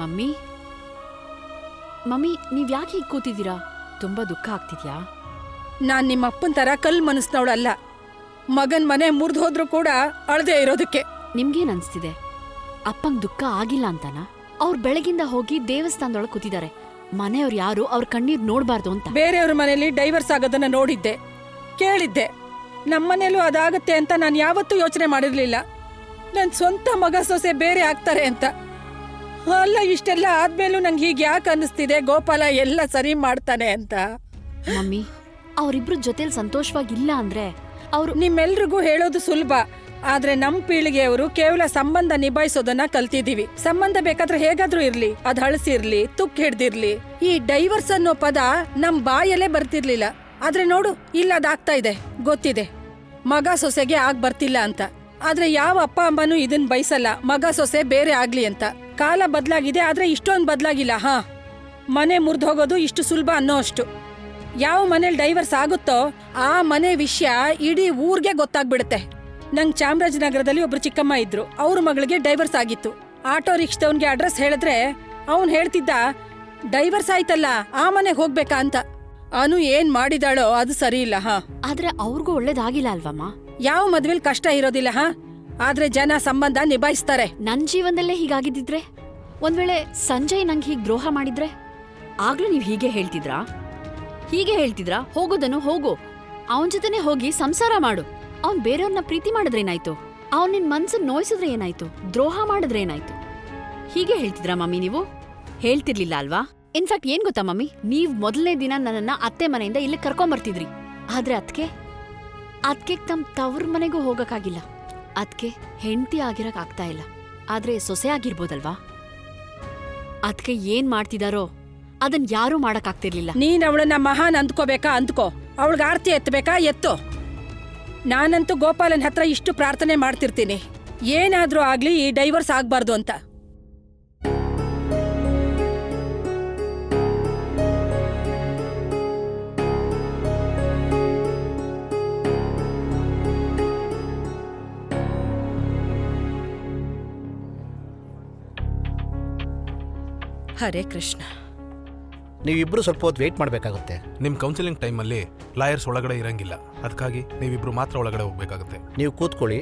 Mummy mummy ನೀವ್ಯಾಕೆ ಹೀಗೆ ಕೂತಿದ್ದೀರಾ? ತುಂಬಾ ದುಃಖ ಆಗ್ತಿದ್ಯಾ? ನಾನ್ ನಿಮ್ಮ ಅಪ್ಪನ ತರ ಕಲ್ ಮನಸ್ನವಳಲ್ಲ. ಮಗನ್ ಮನೆ ಮುರಿದು ಹೋದ್ರು ಕೂಡ ಅಳದೆ ಇರೋದಕ್ಕೆ. ನಿಮ್ಗೇನ್ ಅನ್ಸ್ತಿದೆ? ಅಪ್ಪಂಗ್ ದುಃಖ ಆಗಿಲ್ಲ ಅಂತಾನ? ಅವ್ರು ಬೆಳಗಿಂದ ಹೋಗಿ ದೇವಸ್ಥಾನದೊಳಗೆ ಕೂತಿದ್ದಾರೆ. ಮನೆಯವ್ರು ಯಾರು ಅವ್ರ ಕಣ್ಣೀರ್ ನೋಡ್ಬಾರ್ದು ಅಂತ. ಬೇರೆಯವ್ರ ಮನೇಲಿ ಡೈವರ್ಸ್ ಆಗೋದನ್ನ ನೋಡಿದ್ದೆ, ಕೇಳಿದ್ದೆ. ನಮ್ಮನೇಲೂ ಅದಾಗತ್ತೆ ಅಂತ ನಾನು ಯಾವತ್ತೂ ಯೋಚನೆ ಮಾಡಿರ್ಲಿಲ್ಲ. ನನ್ ಸ್ವಂತ ಮಗ ಸೊಸೆ ಬೇರೆ ಆಗ್ತಾರೆ ಅಂತ. ಅಲ್ಲ, ಇಷ್ಟೆಲ್ಲ ಆದ್ಮೇಲೂ ನಂಗೆ ಹೀಗೆ ಯಾಕೆ ಅನ್ನಿಸ್ತಿದೆ ಗೋಪಾಲ ಎಲ್ಲ ಸರಿ ಮಾಡ್ತಾನೆ ಅಂತ. ಮಮ್ಮಿ ಅವ್ರಿಬ್ರು ಜೊತೆಲಿ ಸಂತೋಷವಾಗಿಲ್ಲ ಅಂದ್ರೆ ಅವ್ರು ನಿಮ್ಮೆಲ್ರಿಗೂ ಹೇಳೋದು ಸುಲಭ. ಆದ್ರೆ ನಮ್ ಪೀಳಿಗೆಯವರು ಕೇವಲ ಸಂಬಂಧ ನಿಭಾಯಿಸೋದನ್ನ ಕಲ್ತಿದೀವಿ. ಸಂಬಂಧ ಬೇಕಾದ್ರೆ ಹೇಗಾದ್ರೂ ಇರ್ಲಿ, ಅದ್ ಹಳಸಿರ್ಲಿ, ತುಕ್ ಹಿಡ್ದಿರ್ಲಿ. ಈ ಡೈವರ್ಸ್ ಅನ್ನೋ ಪದ ನಮ್ ಬಾಯಲ್ಲೇ ಬರ್ತಿರ್ಲಿಲ್ಲ. ಆದ್ರೆ ನೋಡು, ಇಲ್ಲ ಅದಾಗ್ತಾ ಇದೆ. ಗೊತ್ತಿದೆ ಮಗ ಸೊಸೆಗೆ ಬರ್ತಿಲ್ಲ ಅಂತ. ಆದ್ರೆ ಯಾವ ಅಪ್ಪ ಅಮ್ಮನೂ ಇದನ್ ಬಯಸಲ್ಲ, ಮಗ ಸೊಸೆ ಬೇರೆ ಆಗ್ಲಿ ಅಂತ. ಕಾಲ ಬದ್ಲಾಗಿದೆ, ಆದ್ರೆ ಇಷ್ಟೊಂದ್ ಬದ್ಲಾಗಿಲ್ಲ. ಮನೆ ಮುರಿದು ಹೋಗೋದು ಇಷ್ಟು ಸುಲಭ ಅನ್ನೋ ಅಷ್ಟು. ಯಾವ ಮನೇಲಿ ಡೈವರ್ಸ್ ಆಗುತ್ತೋ ಆ ಮನೆ ವಿಷಯ ಇಡೀ ಊರ್ಗೆ ಗೊತ್ತಾಗ್ಬಿಡುತ್ತೆ. ನಂಗ್ ಚಾಮರಾಜನಗರದಲ್ಲಿ ಒಬ್ರು ಚಿಕ್ಕಮ್ಮ ಇದ್ರು. ಅವ್ರ ಮಗಳಿಗೆ ಡೈವರ್ಸ್ ಆಗಿತ್ತು. ಆಟೋ ರಿಕ್ಷಾದವನ್ಗೆ ಅಡ್ರೆಸ್ ಹೇಳಿದ್ರೆ ಅವನ್ ಹೇಳ್ತಿದ್ದ, ಡೈವರ್ಸ್ ಆಯ್ತಲ್ಲ ಆ ಮನೆಗೆ ಹೋಗ್ಬೇಕಾ ಅಂತ. ಅನು ಏನ್ ಮಾಡಿದಾಳೋ ಅದು ಸರಿ ಇಲ್ಲ. ಆದ್ರೆ ಅವ್ರಿಗೂ ಒಳ್ಳೇದಾಗಿಲ್ಲ ಅಲ್ವಮ್ಮ? ಯಾವ ಮದ್ವೆಲ್ ಕಷ್ಟ ಇರೋದಿಲ್ಲ. ಆದ್ರೆ ಜನ ಸಂಬಂಧ ನಿಭಾಯಿಸ್ತಾರೆ. ನನ್ ಜೀವನದಲ್ಲೇ ಹೀಗಾಗಿದ್ದಿದ್ರೆ, ಒಂದ್ ವೇಳೆ ಸಂಜಯ್ ನಂಗೆ ಹೀಗ್ ದ್ರೋಹ ಮಾಡಿದ್ರೆ ಆಗ್ಲೂ ನೀವ್ ಹೀಗೆ ಹೇಳ್ತಿದ್ರಾ? ಹೋಗೋದನ್ನು ಹೋಗು, ಅವನ್ ಜೊತೆನೆ ಹೋಗಿ ಸಂಸಾರ ಮಾಡು. ಅವ್ನ್ ಬೇರೆಯವ್ರನ್ನ ಪ್ರೀತಿ ಮಾಡಿದ್ರೇನಾಯ್ತು? ಅವ್ನ್ ನಿನ್ ಮನ್ಸನ್ ನೋಯ್ಸಿದ್ರೆ ಏನಾಯ್ತು? ದ್ರೋಹ ಮಾಡಿದ್ರೆ ಏನಾಯ್ತು? ಹೀಗೆ ಹೇಳ್ತಿದ್ರಾ ಮಮ್ಮಿ? ನೀವು ಹೇಳ್ತಿರ್ಲಿಲ್ಲ ಅಲ್ವಾ? ಇನ್ಫ್ಯಾಕ್ಟ್ ಏನ್ ಗೊತ್ತಾ ಮಮ್ಮಿ, ನೀವ್ ಮೊದಲನೇ ದಿನ ನನ್ನನ್ನ ಅತ್ತೆ ಮನೆಯಿಂದ ಇಲ್ಲಿ ಕರ್ಕೊಂಬರ್ತಿದ್ರಿ. ಆದ್ರೆ ಅದ್ಕೆ ತಮ್ ತವ್ರ ಮನೆಗೂ ಹೋಗಕ್ಕಾಗಿಲ್ಲ. ಅದ್ಕೆ ಹೆಂಡತಿ ಆಗಿರಕ್ ಆಗ್ತಾ ಇಲ್ಲ. ಆದ್ರೆ ಸೊಸೆ ಆಗಿರ್ಬೋದಲ್ವಾ? ಅದ್ಕೆ ಏನ್ ಮಾಡ್ತಿದಾರೋ ಅದನ್ ಯಾರೂ ಮಾಡಕ್ಕಾಗ್ತಿರ್ಲಿಲ್ಲ. ನೀನ್ ಅವಳನ್ನ ಮಹಾನ್ ಅಂದ್ಕೋಬೇಕಾ ಅಂದ್ಕೋ, ಅವಳಿಗೆ ಆರ್ತಿ ಎತ್ತಬೇಕಾ ಎತ್ತೋ. ನಾನಂತೂ ಗೋಪಾಲನ್ ಹತ್ರ ಇಷ್ಟು ಪ್ರಾರ್ಥನೆ ಮಾಡ್ತಿರ್ತೀನಿ, ಏನಾದ್ರೂ ಆಗ್ಲಿ ಈ ಡೈವರ್ಸ್ ಆಗ್ಬಾರ್ದು ಅಂತ. ಹರೇ ಕೃಷ್ಣ. ನೀವಿಬ್ರು ಸ್ವಲ್ಪ ಹೊತ್ತು ವೇಟ್ ಮಾಡಬೇಕಾಗುತ್ತೆ. ನಿಮ್ಮ ಕೌನ್ಸಿಲಿಂಗ್ ಟೈಮಲ್ಲಿ ಲಾಯರ್ಸ್ ಒಳಗಡೆ ಇರಂಗಿಲ್ಲ. ಅದಕ್ಕಾಗಿ ನೀವಿಬ್ರು ಮಾತ್ರ ಒಳಗಡೆ ಹೋಗ್ಬೇಕಾಗುತ್ತೆ. ನೀವು ಕೂತ್ಕೊಳ್ಳಿ,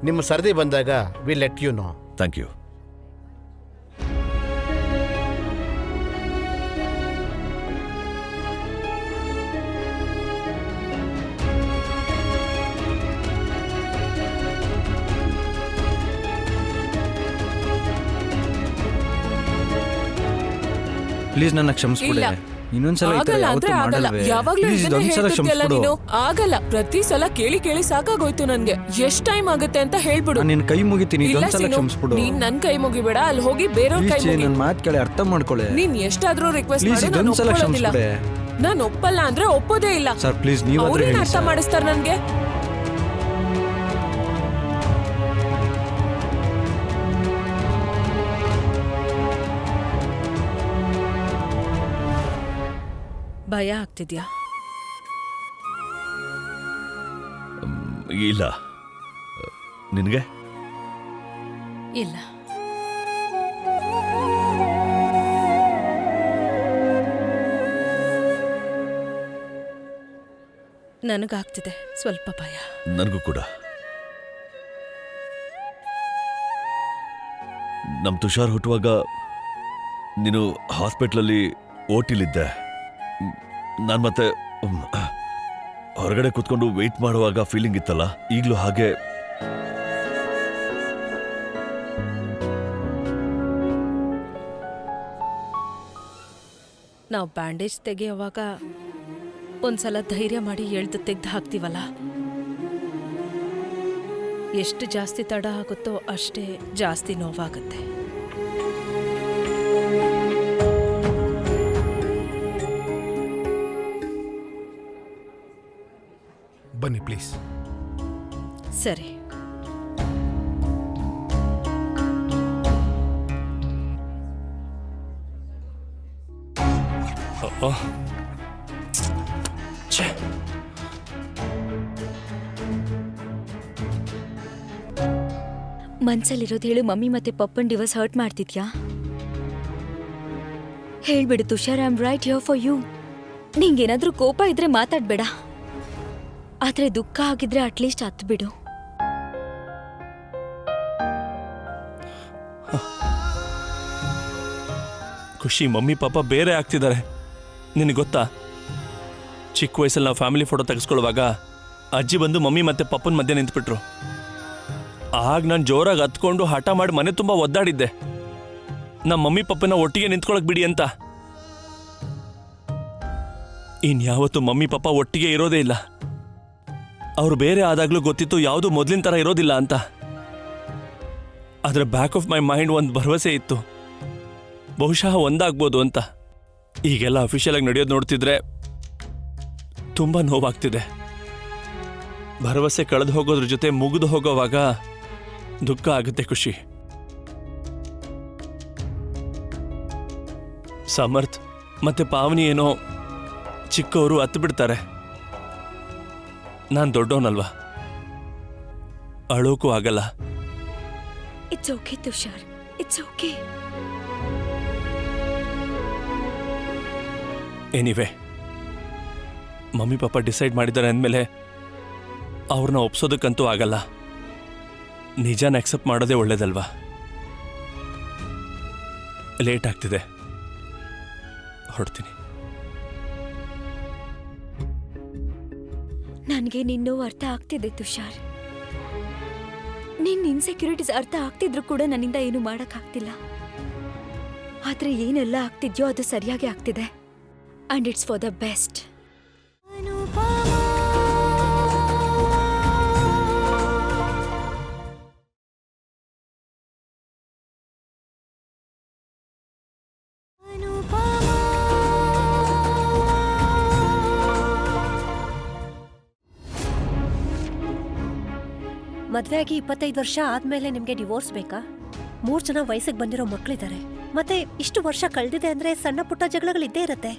ನಿಮ್ಮ ಸರದಿ ಬಂದಾಗ will let you know. Thank you. Please ನನ್ನ ಕ್ಷಮಿಸ್ಬಿಡಿ. ಇನ್ನೊಂದ್ಸಲ ಆಗಲ್ಲ. ಪ್ರತಿ ಸಲ ಕೇಳಿ ಕೇಳಿ ಸಾಕಾಗೋಯ್ತು ನನ್ಗೆ. ಎಷ್ಟ್ ಟೈಮ್ ಆಗುತ್ತೆ ಅಂತ ಹೇಳ್ಬಿಡು. ನಿನ್ ಕೈ ಮುಗಿತೀನಿ, ಇನ್ನೊಂದ್ಸಲ ಕ್ಷಮಿಸ್ಬಿಡು. ನೀನ್ ನನ್ ಕೈ ಮುಗಿಬೇಡ, ಅಲ್ಲಿ ಹೋಗಿ ಬೇರೆಯವ್ರ ಕೈ ಮುಗಿ. ನನ್ ಮಾತ್ ಕೇಳಿ ಅರ್ಥ ಮಾಡ್ಕೊಳ್ಳಿ. ನೀನ್ ಎಷ್ಟಾದ್ರೂ ರಿಕ್ವೆಸ್ಟ್ ಮಾಡು, ನಾನು ಒಪ್ಪಲ್ಲ ಅಂದ್ರೆ ಒಪ್ಪೋದೇ ಇಲ್ಲ. ಸರ್ ಪ್ಲೀಸ್, ನೀವ್ ಅರ್ಥ ಮಾಡಿಸ್ತಾರ ನನ್ಗೆ. ಭಯ ಆಗ್ತಿದ್ಯಾ? ಇಲ್ಲ. ನಿನಗೆ? ಇಲ್ಲ. ನನಗಾಗ್ತಿದೆ ಸ್ವಲ್ಪ ಭಯ. ನನಗೂ ಕೂಡ. ನಮ್ ತುಷಾರ್ ಹುಟ್ಟುವಾಗ ನೀನು ಹಾಸ್ಪಿಟ್ಲಲ್ಲಿ ಓಟಿಲಿದ್ದೆ. ನಾನು ಮತ್ತೆ ಹೊರಗಡೆ ಕೂತ್ಕೊಂಡು ವೆಯ್ಟ್ ಮಾಡುವಾಗ ಫೀಲಿಂಗ್ ಇತ್ತಲ್ಲ, ಈಗಲೂ ಹಾಗೆ. ನಾವು ಬ್ಯಾಂಡೇಜ್ ತೆಗೆಯುವಾಗ ಒಂದ್ಸಲ ಧೈರ್ಯ ಮಾಡಿ ಎಳ್ದು ತೆಗ್ದು ಹಾಕ್ತೀವಲ್ಲ, ಎಷ್ಟು ಜಾಸ್ತಿ ತಡ ಆಗುತ್ತೋ ಅಷ್ಟೇ ಜಾಸ್ತಿ ನೋವಾಗುತ್ತೆ. ಬನ್ನಿ ಪ್ಲೀಸ್. ಸರಿ. ಮನ್ಸಲ್ಲಿರೋದು ಹೇಳು. ಮಮ್ಮಿ ಮತ್ತೆ ಪಪ್ಪನ್ ಡಿವೋರ್ಸ್ ಹರ್ಟ್ ಮಾಡ್ತಿದ್ಯಾ? ಹೇಳ್ಬಿಡು Tushar, I am right here for you. ನಿಂಗೇನಾದ್ರೂ ಕೋಪ ಇದ್ರೆ ಮಾತಾಡ್ಬೇಡ, ಆದ್ರೆ ದುಃಖ ಆಗಿದ್ರೆ ಅಟ್ಲೀಸ್ಟ್ ಹತ್ ಬಿಡು. ಖುಷಿ, ಮಮ್ಮಿ ಪಾಪ ಬೇರೆ ಆಗ್ತಿದ್ದಾರೆ. ನಿನಗೆ ಗೊತ್ತಾ, ಚಿಕ್ಕ ವಯಸ್ಸಲ್ಲಿ ನಾವು ಫ್ಯಾಮಿಲಿ ಫೋಟೋ ತೆಗೆಸ್ಕೊಳ್ಳುವಾಗ ಅಜ್ಜಿ ಬಂದು ಮಮ್ಮಿ ಮತ್ತೆ ಪಪ್ಪನ ಮಧ್ಯೆ ನಿಂತ್ಬಿಟ್ರು. ಆಗ ನಾನು ಜೋರಾಗಿ ಹತ್ಕೊಂಡು ಹಠ ಮಾಡಿ ಮನೆ ತುಂಬ ಒದ್ದಾಡಿದ್ದೆ, ನಮ್ಮ ಮಮ್ಮಿ ಪಪ್ಪನ ಒಟ್ಟಿಗೆ ನಿಂತ್ಕೊಳಕ್ ಬಿಡಿ ಅಂತ. ಇನ್ಯಾವತ್ತು ಮಮ್ಮಿ ಪಾಪ ಒಟ್ಟಿಗೆ ಇರೋದೇ ಇಲ್ಲ. ಅವರು ಬೇರೆ ಆದಾಗ್ಲೂ ಗೊತ್ತಿತ್ತು ಯಾವುದು ಮೊದಲಿನ ಥರ ಇರೋದಿಲ್ಲ ಅಂತ. ಆದರೆ ಬ್ಯಾಕ್ ಆಫ್ ಮೈ ಮೈಂಡ್ ಒಂದು ಭರವಸೆ ಇತ್ತು, ಬಹುಶಃ ಒಂದಾಗ್ಬೋದು ಅಂತ. ಈಗೆಲ್ಲ ಅಫಿಷಿಯಲ್ ಆಗಿ ನಡೆಯೋದು ನೋಡ್ತಿದ್ರೆ ತುಂಬ ನೋವಾಗ್ತಿದೆ. ಭರವಸೆ ಕಳೆದು ಹೋಗೋದ್ರ ಜೊತೆ ಮುಗಿದು ಹೋಗೋವಾಗ ದುಃಖ ಆಗುತ್ತೆ ಖುಷಿ. ಸಮರ್ಥ್ ಮತ್ತೆ ಪಾವನಿ ಏನೋ ಚಿಕ್ಕವರು ಹತ್ತು ಬಿಡ್ತಾರೆ. ನಾನು ದೊಡ್ಡವನಲ್ವಾ, ಅಳೋಕ್ಕೂ ಆಗಲ್ಲ. It's okay Tushar, it's okay. Anyway, mummy ಪಾಪ ಡಿಸೈಡ್ ಮಾಡಿದ್ದಾರೆ ಅಂದಮೇಲೆ ಅವ್ರನ್ನ ಒಪ್ಸೋದಕ್ಕಂತೂ ಆಗಲ್ಲ. ನಿಜಾನ ಅಕ್ಸೆಪ್ಟ್ ಮಾಡೋದೇ ಒಳ್ಳೇದಲ್ವಾ. ಲೇಟ್ ಆಗ್ತಿದೆ, ಹೊರಡ್ತೀನಿ. ನನಗೆ ನಿನ್ನೋ ಅರ್ಥ ಆಗ್ತಿದೆ ತುಷಾರ್. ನಿನ್ನ ಇನ್ಸೆಕ್ಯೂರಿಟೀಸ್ ಅರ್ಥ ಆಗ್ತಿದ್ರು ಕೂಡ ನನ್ನಿಂದ ಏನು ಮಾಡಕ್ಕಾಗ್ತಿಲ್ಲ. ಆದ್ರೆ ಏನೆಲ್ಲ ಆಗ್ತಿದ್ಯೋ ಅದು ಸರಿಯಾಗಿ ಆಗ್ತಿದೆ. And it's for the best. ಮದ್ವೆ ಆಗಿ 25 ವರ್ಷ ಆದ್ಮೇಲೆ ನಿಮ್ಗೆ ಡಿವೋರ್ಸ್ ಬೇಕಾ? 3 ಜನ ವಯಸ್ಸಿಗೆ ಬಂದಿರೋ ಮಕ್ಳಿದ್ದಾರೆ. ಮತ್ತೆ ಇಷ್ಟು ವರ್ಷ ಕಳೆದಿದೆ ಅಂದ್ರೆ ಸಣ್ಣ ಪುಟ್ಟ ಜಗಳಗಳಿದ್ದೇ ಇರುತ್ತೆ.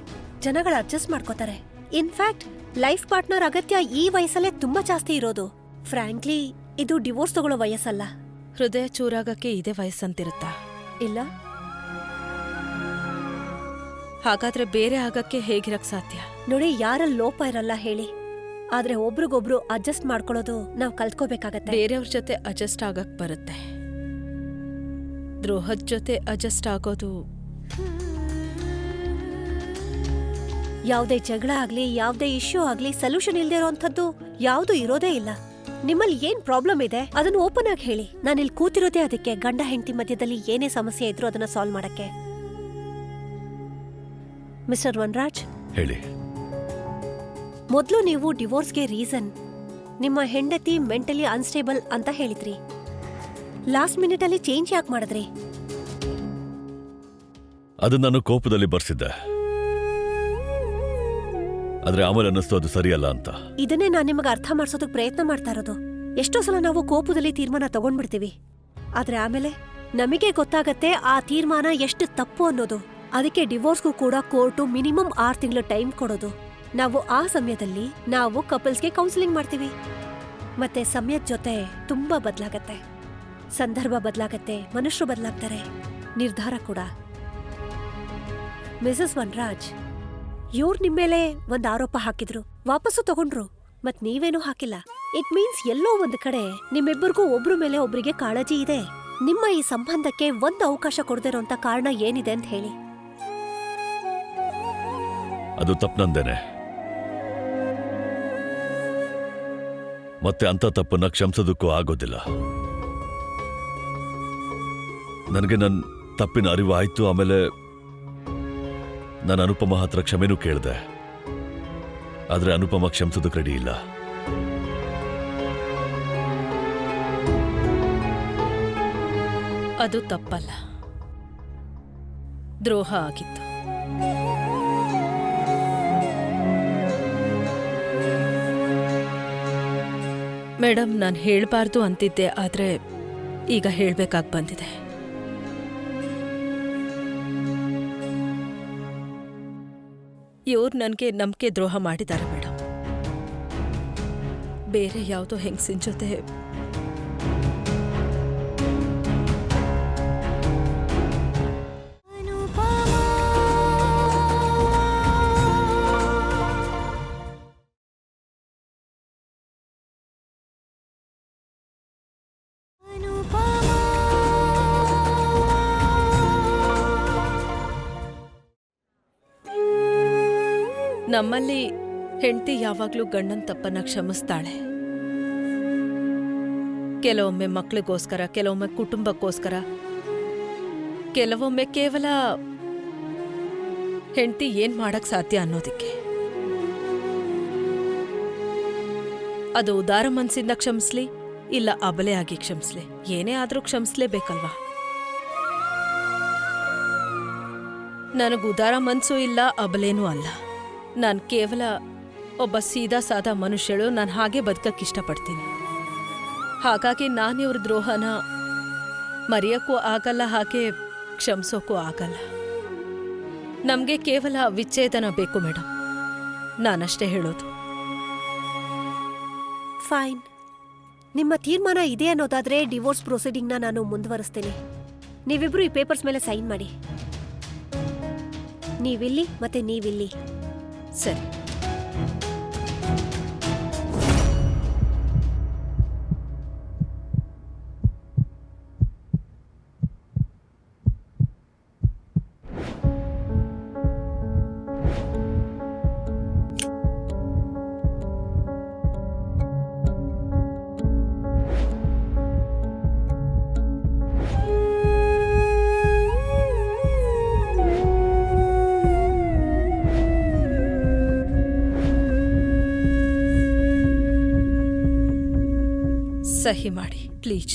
ಜನಗಳು ಅಡ್ಜಸ್ಟ್ ಮಾಡ್ಕೋತಾರೆ. ಇನ್ಫ್ಯಾಕ್ಟ್ ಲೈಫ್ ಪಾರ್ಟ್ನರ್ ಅಗತ್ಯ ಈ ವಯಸ್ಸಲ್ಲೇ ತುಂಬಾ ಜಾಸ್ತಿ ಇರೋದು. ಫ್ರಾಂಕ್ಲಿ ಇದು ಡಿವೋರ್ಸ್ ತಗೊಳ್ಳೋ ವಯಸ್ಸಲ್ಲ. ಹೃದಯ ಚೂರಾಗಕ್ಕೆ ಇದೇ ವಯಸ್ಸಂತಿರುತ್ತಾ? ಇಲ್ಲ, ಹಾಗಾದ್ರೆ ಬೇರೆ ಆಗಕ್ಕೆ ಹೇಗಿರಕ್ ಸಾಧ್ಯ? ನೋಡಿ, ಯಾರಲ್ಲಿ ಲೋಪ ಇರಲ್ಲ ಹೇಳಿ, ಆದ್ರೆ ಒಬ್ರಿಗೊಬ್ರು ಅಡ್ಜಸ್ಟ್ ಮಾಡ್ಕೊಳ್ಳೋದು ನಾವ್ ಕಲ್ತ್ಕೋಬೇಕಾಗತ್ತೆ. ಬೇರೆಯವ್ರ ಜೊತೆ ಅಡ್ಜಸ್ಟ್ ಆಗಕ್ ಬರುತ್ತೆ, ದ್ರೋಹದ ಜೊತೆ ಅಡ್ಜಸ್ಟ್ ಆಗೋದು. ಯಾವುದೇ ಜಗಳ ಆಗ್ಲಿ, ಯಾವುದೇ ಇಶ್ಯೂ ಆಗ್ಲಿ, ಸೊಲ್ಯೂಷನ್ ಇಲ್ದೇ ಇರೋಂಥದ್ದು ಯಾವ್ದು ಇರೋದೇ ಇಲ್ಲ. ನಿಮ್ಮಲ್ಲಿ ಏನ್ ಪ್ರಾಬ್ಲಮ್ ಇದೆ ಅದನ್ನು ಓಪನ್ ಆಗಿ ಹೇಳಿ. ನಾನಿಲ್ಲಿ ಕೂತಿರೋದೇ ಅದಕ್ಕೆ. ಗಂಡ ಹೆಂಡತಿ ಮಧ್ಯದಲ್ಲಿ ಏನೇ ಸಮಸ್ಯೆ ಇದ್ರೂ ಅದನ್ನ ಸಾಲ್ವ್ ಮಾಡಕ್ಕೆ. ಮಿಸ್ಟರ್ ವನರಾಜ್, ಹೇಳಿ. ಮೊದಲು ನೀವು ಡಿವೋರ್ಸ್ಗೆ ರೀಸನ್ ನಿಮ್ಮ ಹೆಂಡತಿ ಮೆಂಟಲಿ ಅನ್ಸ್ಟೇಬಲ್ ಅಂತ ಹೇಳಿದ್ರಿ. ಲಾಸ್ಟ್ ಮಿನಿಟ್ ಅಲ್ಲಿ ಚೇಂಜ್ ಯಾಕೆ ಮಾಡಿದ್ರಿ? ಅದನ್ನ ನಾನು ಕೋಪದಲ್ಲಿ ಬರ್ಸಿದ್ದೆ, ಆದ್ರೆ ಆಮೇಲೆ ಅನ್ನಿಸ್ತು ಅದು ಸರಿಯಲ್ಲ ಅಂತ. ಇದನ್ನೇ ನಾನು ನಿಮಗೆ ಅರ್ಥ ಮಾಡ್ಸೋದಕ್ಕೆ ಪ್ರಯತ್ನ ಮಾಡ್ತಾ ಇರೋದು. ಎಷ್ಟೋ ಸಲ ನಾವು ಕೋಪದಲ್ಲಿ ತೀರ್ಮಾನ ತಗೊಂಡ್ಬಿಡ್ತೀವಿ, ಆದ್ರೆ ಆಮೇಲೆ ನಮಗೆ ಗೊತ್ತಾಗತ್ತೆ ಆ ತೀರ್ಮಾನ ಎಷ್ಟು ತಪ್ಪು ಅನ್ನೋದು. ಅದಕ್ಕೆ ಡಿವೋರ್ಸ್ಗೂ ಕೂಡ ಕೋರ್ಟು ಮಿನಿಮಮ್ 6 ತಿಂಗಳು ಟೈಮ್ ಕೊಡೋದು. ನಾವು ಆ ಸಮಯದಲ್ಲಿ ನಾವು ಕಪಲ್ಸ್ಗೆ ಕೌನ್ಸಿಲಿಂಗ್ ಮಾಡ್ತೀವಿ. ಮತ್ತೆ ಸಮಯದ ಜೊತೆ ತುಂಬಾ ಬದಲಾಗತ್ತೆ, ಸಂದರ್ಭ ಬದಲಾಗತ್ತೆ, ಮನುಷ್ಯರು ಬದಲಾಗ್ತಾರೆ, ನಿರ್ಧಾರ ಕೂಡ. ಮಿಸಸ್ ವನರಾಜ್, ಇವ್ರು ನಿಮ್ಮೇಲೆ ಒಂದು ಆರೋಪ ಹಾಕಿದ್ರು, ವಾಪಸ್ಸು ತಗೊಂಡ್ರು, ಮತ್ ನೀವೇನೂ ಹಾಕಿಲ್ಲ. ಇಟ್ ಮೀನ್ಸ್ ಎಲ್ಲೋ ಒಂದು ಕಡೆ ನಿಮ್ಮಿಬ್ಬರಿಗೂ ಒಬ್ರು ಮೇಲೆ ಒಬ್ರಿಗೆ ಕಾಳಜಿ ಇದೆ. ನಿಮ್ಮ ಈ ಸಂಬಂಧಕ್ಕೆ ಒಂದು ಅವಕಾಶ ಕೊಡದಿರೋಂತ ಕಾರಣ ಏನಿದೆ ಅಂತ ಹೇಳಿ. ಅದು ತಪ್ಪು ನಂದೇನೆ. ಮತ್ತೆ ಅಂತ ತಪ್ಪನ್ನ ಕ್ಷಮಿಸೋದಕ್ಕೂ ಆಗೋದಿಲ್ಲ. ನನಗೆ ನನ್ನ ತಪ್ಪಿನ ಅರಿವು ಆಯ್ತು. ಆಮೇಲೆ ನಾನು ಅನುಪಮ ಹತ್ರ ಕ್ಷಮೆನೂ ಕೇಳಿದೆ, ಆದ್ರೆ ಅನುಪಮ ಕ್ಷಮಿಸೋದಕ್ಕೆ ರೆಡಿ ಇಲ್ಲ. ಅದು ತಪ್ಪಲ್ಲ, ದ್ರೋಹ ಆಗಿತ್ತು. ಮೇಡಮ್, ನಾನು ಹೇಳಬಾರ್ದು ಅಂತಿದ್ದೆ, ಆದ್ರೆ ಈಗ ಹೇಳ್ಬೇಕಾಗಿ ಬಂದಿದೆ. ಇವ್ರು ನನಗೆ ನಂಬಿಕೆ ದ್ರೋಹ ಮಾಡಿದ್ದಾರೆ ಮೇಡಮ್. ಬೇರೆ ಯಾವುದೋ ಹೆಂಗಸಿನ ಜೊತೆ ನಮ್ಮಲ್ಲಿ ಹೆಂಡತಿ ಯಾವಾಗ್ಲೂ ಗಂಡನ್ ತಪ್ಪನ್ನ ಕ್ಷಮಿಸ್ತಾಳೆ. ಕೆಲವೊಮ್ಮೆ ಮಕ್ಳಿಗೋಸ್ಕರ, ಕೆಲವೊಮ್ಮೆ ಕುಟುಂಬಕ್ಕೋಸ್ಕರ, ಕೆಲವೊಮ್ಮೆ ಕೇವಲ ಹೆಂಡತಿ ಏನ್ ಮಾಡಕ್ ಸಾಧ್ಯ ಅನ್ನೋದಿಕ್ಕೆ. ಅದು ಉದಾರ ಮನ್ಸಿಂದ ಕ್ಷಮಿಸ್ಲಿ ಇಲ್ಲ ಅಬಲೆಯಾಗಿ ಕ್ಷಮಿಸ್ಲಿ, ಏನೇ ಆದ್ರೂ ಕ್ಷಮಿಸ್ಲೇಬೇಕಲ್ವಾ. ನನಗೆ ಉದಾರ ಮನ್ಸು ಇಲ್ಲ, ಅಬಲೇನೂ ಅಲ್ಲ. ನಾನು ಕೇವಲ ಒಬ್ಬ ಸೀದಾ ಸಾದಾ ಮನುಷ್ಯಳು. ನಾನು ಹಾಗೆ ಬದುಕಕ್ಕೆ ಇಷ್ಟಪಡ್ತೀನಿ. ಹಾಗಾಗಿ ನಾನು ಇವ್ರ ದ್ರೋಹನ ಮರೆಯೋಕ್ಕೂ ಆಗಲ್ಲ, ಹಾಗೆ ಕ್ಷಮಿಸೋಕ್ಕೂ ಆಗಲ್ಲ. ನಮಗೆ ಕೇವಲ ವಿಚ್ಛೇದನ ಬೇಕು ಮೇಡಮ್, ನಾನಷ್ಟೇ ಹೇಳೋದು. ಫೈನ್. ನಿಮ್ಮ ತೀರ್ಮಾನ ಇದೆ ಅನ್ನೋದಾದ್ರೆ ಡಿವೋರ್ಸ್ ಪ್ರೊಸೀಡಿಂಗ್ನ ನಾನು ಮುಂದುವರಿಸ್ತೇನೆ. ನೀವಿಬ್ರು ಈ ಪೇಪರ್ಸ್ ಮೇಲೆ ಸೈನ್ ಮಾಡಿ. ನೀವಿಲ್ಲಿ ಮತ್ತೆ ನೀವಿಲ್ಲಿ. ಸರಿ. ಸಹಿ ಮಾಡಿ ಪ್ಲೀಸ್.